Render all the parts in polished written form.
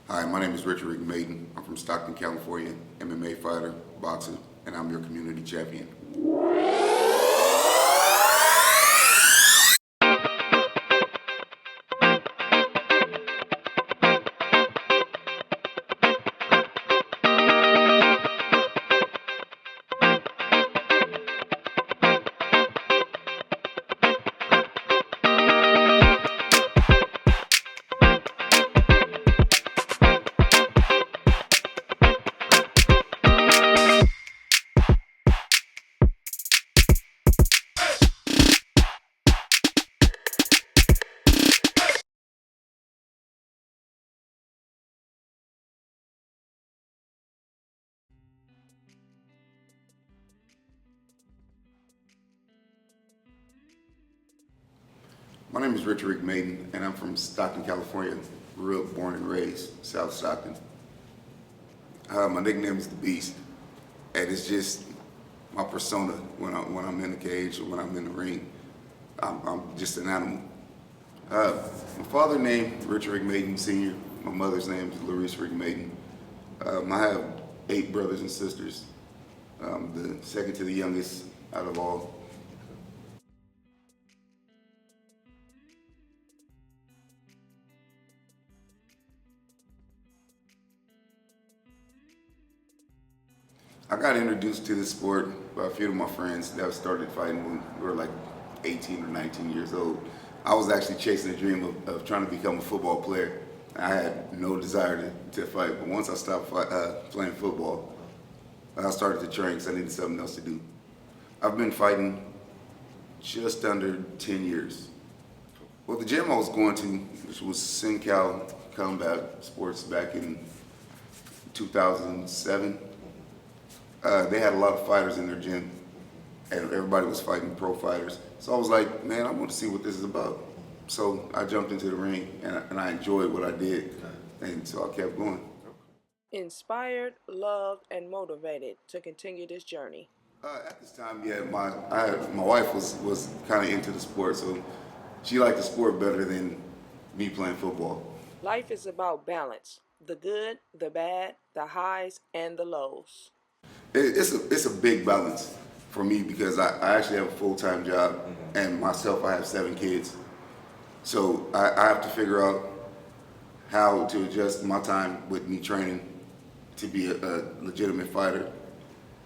Hi, my name is Richard Rigmaden. I'm from Stockton, California, MMA fighter, boxer, and I'm your community champion. My name is Richard Rigmaden, and I'm from Stockton, California. Grew up, born and raised, South Stockton. My nickname is The Beast, and it's just my persona when I'm in the cage or when I'm in the ring. I'm just an animal. My father's name Richard Rigmaden Sr. My mother's name is Larissa Rigmaden. I have 8 brothers and sisters. The second to the youngest out of all. I got introduced to this sport by a few of my friends that started fighting when we were like 18 or 19 years old. I was actually chasing the dream of trying to become a football player. I had no desire to fight, but once I stopped playing football, I started to train because I needed something else to do. I've been fighting just under 10 years. Well, the gym I was going to, which was CCOA Combat Sports back in 2007, they had a lot of fighters in their gym, and everybody was fighting pro fighters. So I was like, man, I want to see what this is about. So I jumped into the ring, and I enjoyed what I did, and so I kept going. Inspired, loved, and motivated to continue this journey. At this time, yeah, my wife was kind of into the sport, so she liked the sport better than me playing football. Life is about balance, the good, the bad, the highs, and the lows. It's a big balance for me because I actually have a full-time job, and myself, I have 7 kids. So I have to figure out how to adjust my time with me training to be a legitimate fighter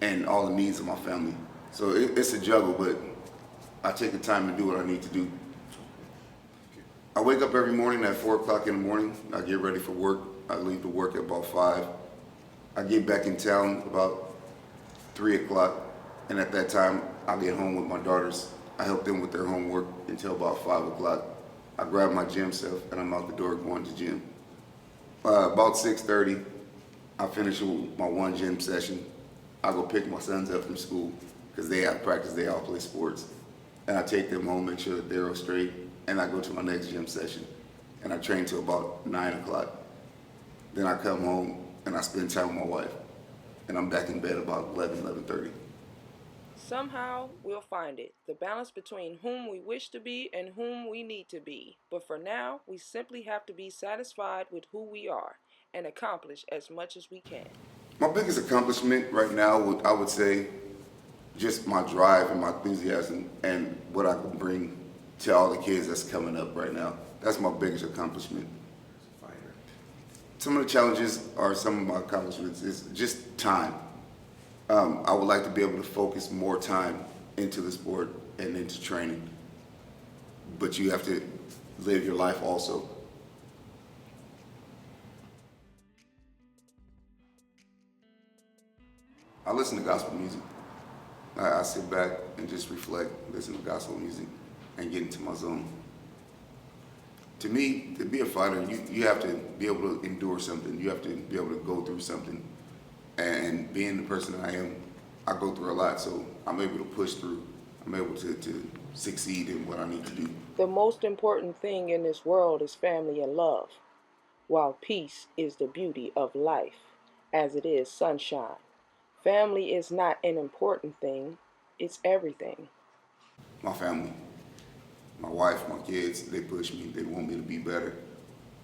and all the needs of my family. So it's a juggle, but I take the time to do what I need to do. I wake up every morning at 4 o'clock in the morning. I get ready for work. I leave to work at about 5. I get back in town about 3 o'clock, and at that time, I get home with my daughters. I help them with their homework until about 5 o'clock. I grab my gym stuff, and I'm out the door going to gym. About 6:30, I finish my one gym session. I go pick my sons up from school because they have practice, they all play sports. And I take them home, make sure that they're all straight, and I go to my next gym session. And I train till about 9 o'clock. Then I come home and I spend time with my wife. And I'm back in bed about 11:30. Somehow, we'll find it, the balance between whom we wish to be and whom we need to be. But for now, we simply have to be satisfied with who we are and accomplish as much as we can. My biggest accomplishment right now, I would say, just my drive and my enthusiasm and what I can bring to all the kids that's coming up right now. That's my biggest accomplishment. Some of the challenges or some of my accomplishments is just time. I would like to be able to focus more time into the sport and into training, but you have to live your life also. I listen to gospel music. I sit back and just reflect, listen to gospel music, and get into my zone. To me, to be a fighter, you have to be able to endure something. You have to be able to go through something. And being the person that I am, I go through a lot, so I'm able to push through. I'm able to succeed in what I need to do. The most important thing in this world is family and love, while peace is the beauty of life, as it is sunshine. Family is not an important thing, it's everything. My family, my wife, my kids, they push me. They want me to be better.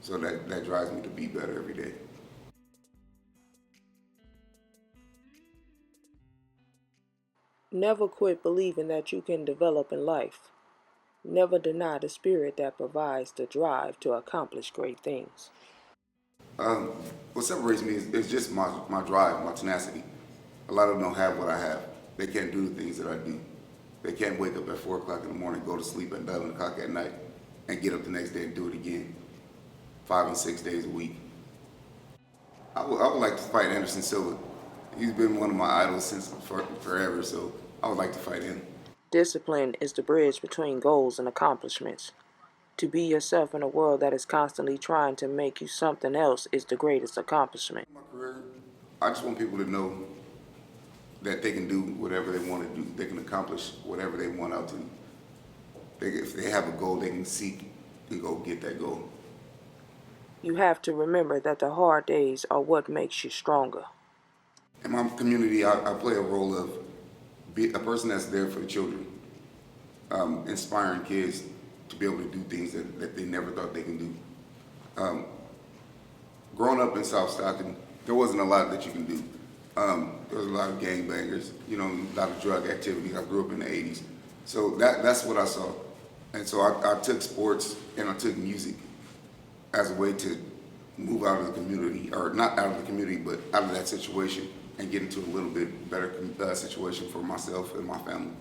So that drives me to be better every day. Never quit believing that you can develop in life. Never deny the spirit that provides the drive to accomplish great things. What separates me is just my drive, my tenacity. A lot of them don't have what I have. They can't do the things that I do. They can't wake up at 4 o'clock in the morning, go to sleep at 11 o'clock at night, and get up the next day and do it again, 5 and 6 days a week. I would like to fight Anderson Silva. He's been one of my idols since forever, so I would like to fight him. Discipline is the bridge between goals and accomplishments. To be yourself in a world that is constantly trying to make you something else is the greatest accomplishment. In my career, I just want people to know that they can do whatever they want to do. They can accomplish whatever they want out to. If they have a goal, they can seek and go get that goal. You have to remember that the hard days are what makes you stronger. In my community, I play a role of be a person that's there for the children, inspiring kids to be able to do things that they never thought they can do. Growing up in South Stockton, there wasn't a lot that you can do. There was a lot of gangbangers, a lot of drug activity. I grew up in the 80s. So that's what I saw. And so I took sports and I took music as a way to move out of the community, or not out of the community, but out of that situation and get into a little bit better situation for myself and my family.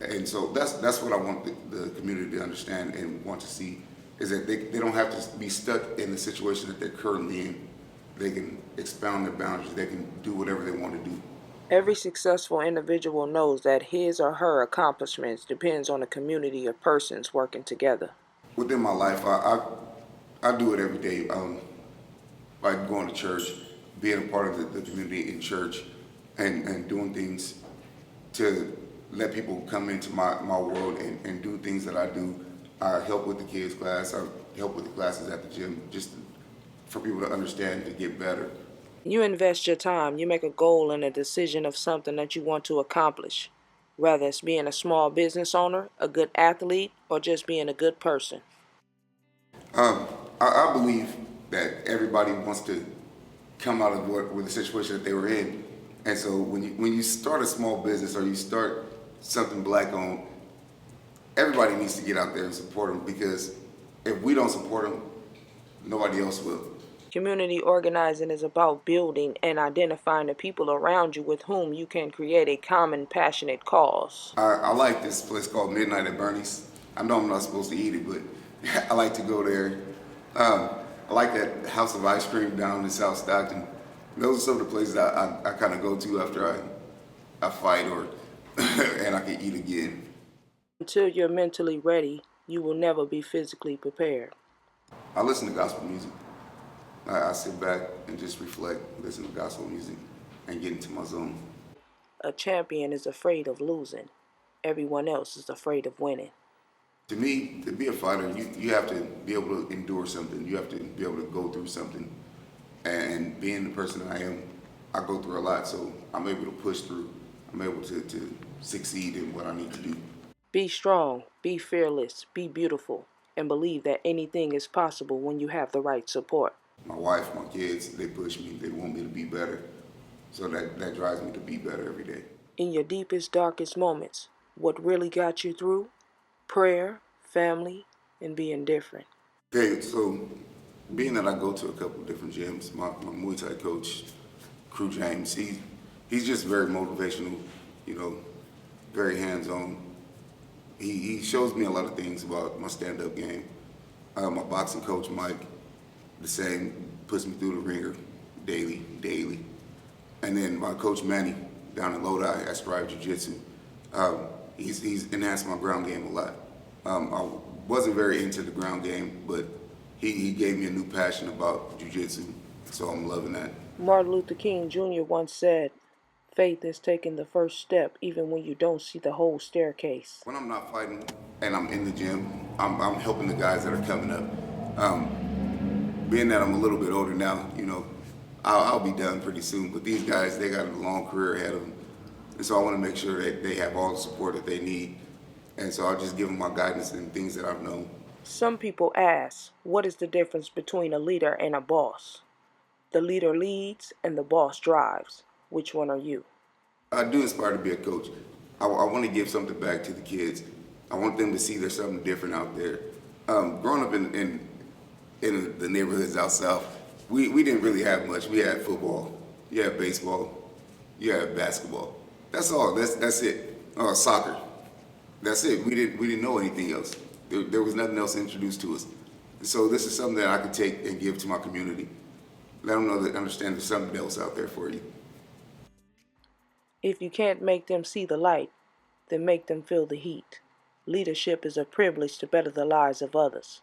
And so that's what I want the community to understand and want to see, is that they don't have to be stuck in the situation that they're currently in. They can expound their boundaries. They can do whatever they want to do. Every successful individual knows that his or her accomplishments depends on a community of persons working together. Within my life, I do it every day. Like going to church, being a part of the community in church, and doing things to let people come into my world and do things that I do. I help with the kids' class. I help with the classes at the gym, just for people to understand, to get better. You invest your time, you make a goal and a decision of something that you want to accomplish, whether it's being a small business owner, a good athlete, or just being a good person. I believe that everybody wants to come out of with the situation that they were in, and so when you start a small business or you start something black owned, everybody needs to get out there and support them, because if we don't support them, nobody else will. Community organizing is about building and identifying the people around you with whom you can create a common passionate cause. I like this place called Midnight at Bernie's. I know I'm not supposed to eat it, but I like to go there. I like that House of Ice Cream down in South Stockton. Those are some of the places I kind of go to after I fight or and I can eat again. Until you're mentally ready, you will never be physically prepared. I listen to gospel music. I sit back and just reflect, listen to gospel music, and get into my zone. A champion is afraid of losing. Everyone else is afraid of winning. To me, to be a fighter, you have to be able to endure something. You have to be able to go through something. And being the person that I am, I go through a lot, so I'm able to push through. I'm able to succeed in what I need to do. Be strong, be fearless, be beautiful, and believe that anything is possible when you have the right support. My wife, my kids, they push me. They want me to be better. So that drives me to be better every day. In your deepest, darkest moments, what really got you through? Prayer, family, and being different. Okay, so being that I go to a couple of different gyms, my Muay Thai coach, Crew James, he's just very motivational, very hands-on. He shows me a lot of things about my stand-up game. My boxing coach, Mike, the same, puts me through the ringer daily. And then my coach, Manny, down in Lodi at Esp.III Jiu-Jitsu, he's enhanced my ground game a lot. I wasn't very into the ground game, but he gave me a new passion about jiu-jitsu, so I'm loving that. Martin Luther King Jr. once said, "Faith is taking the first step even when you don't see the whole staircase." When I'm not fighting and I'm in the gym, I'm helping the guys that are coming up. Being that I'm a little bit older now, I'll be done pretty soon, but these guys, they got a long career ahead of them. And so I want to make sure that they have all the support that they need. And so I'll just give them my guidance and things that I've known. Some people ask, what is the difference between a leader and a boss? The leader leads and the boss drives. Which one are you? I do aspire to be a coach. I want to give something back to the kids. I want them to see there's something different out there. Growing up in the neighborhoods out south, we didn't really have much. We had football, you had baseball, you had basketball. That's all. That's it. Soccer. That's it. We didn't know anything else. There was nothing else introduced to us. And so this is something that I could take and give to my community. Let them know that understand there's something else out there for you. If you can't make them see the light, then make them feel the heat. Leadership is a privilege to better the lives of others.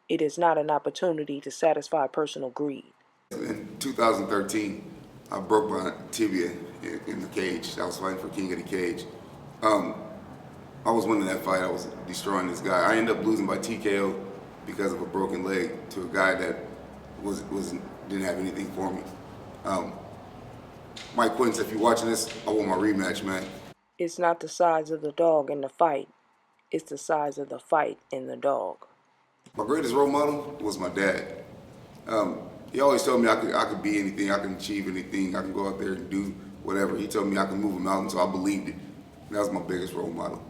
It is not an opportunity to satisfy personal greed. In 2013, I broke my tibia in the cage. I was fighting for King of the Cage. I was winning that fight. I was destroying this guy. I ended up losing by TKO because of a broken leg to a guy that didn't have anything for me. Mike Quince, if you're watching this, I want my rematch, man. It's not the size of the dog in the fight. It's the size of the fight in the dog. My greatest role model was my dad. He always told me I could be anything, I can achieve anything, I can go out there and do whatever. He told me I can move a mountain, so I believed it. That was my biggest role model.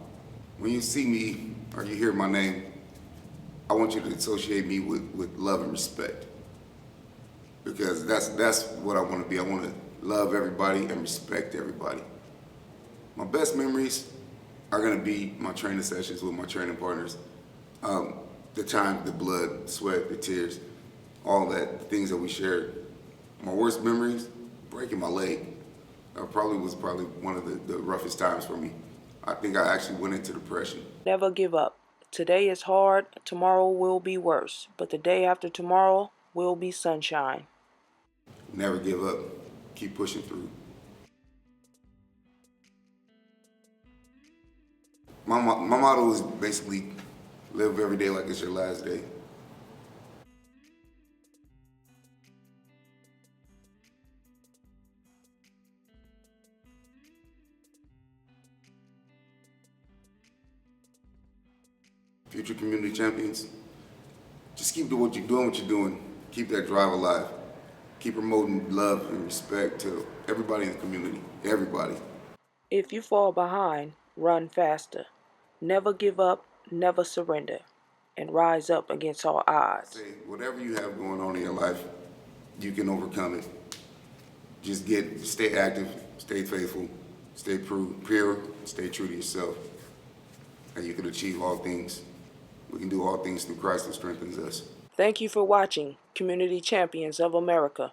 When you see me or you hear my name, I want you to associate me with love and respect. Because that's what I want to be. I want to love everybody and respect everybody. My best memories are going to be my training sessions with my training partners. The time, the blood, sweat, the tears, all that, the things that we shared. My worst memories, breaking my leg. Was probably one of the roughest times for me. I think I actually went into depression. Never give up. Today is hard, tomorrow will be worse, but the day after tomorrow will be sunshine. Never give up. Keep pushing through. My motto is basically live every day like it's your last day. Future community champions, just keep doing what you're doing. Keep that drive alive. Keep promoting love and respect to everybody in the community. Everybody. If you fall behind, run faster. Never give up, never surrender, and rise up against all odds. Say, whatever you have going on in your life, you can overcome it. Just stay active, stay faithful, stay pure, stay true to yourself, and you can achieve all things. We can do all things through Christ who strengthens us. Thank you for watching Community Champions of America.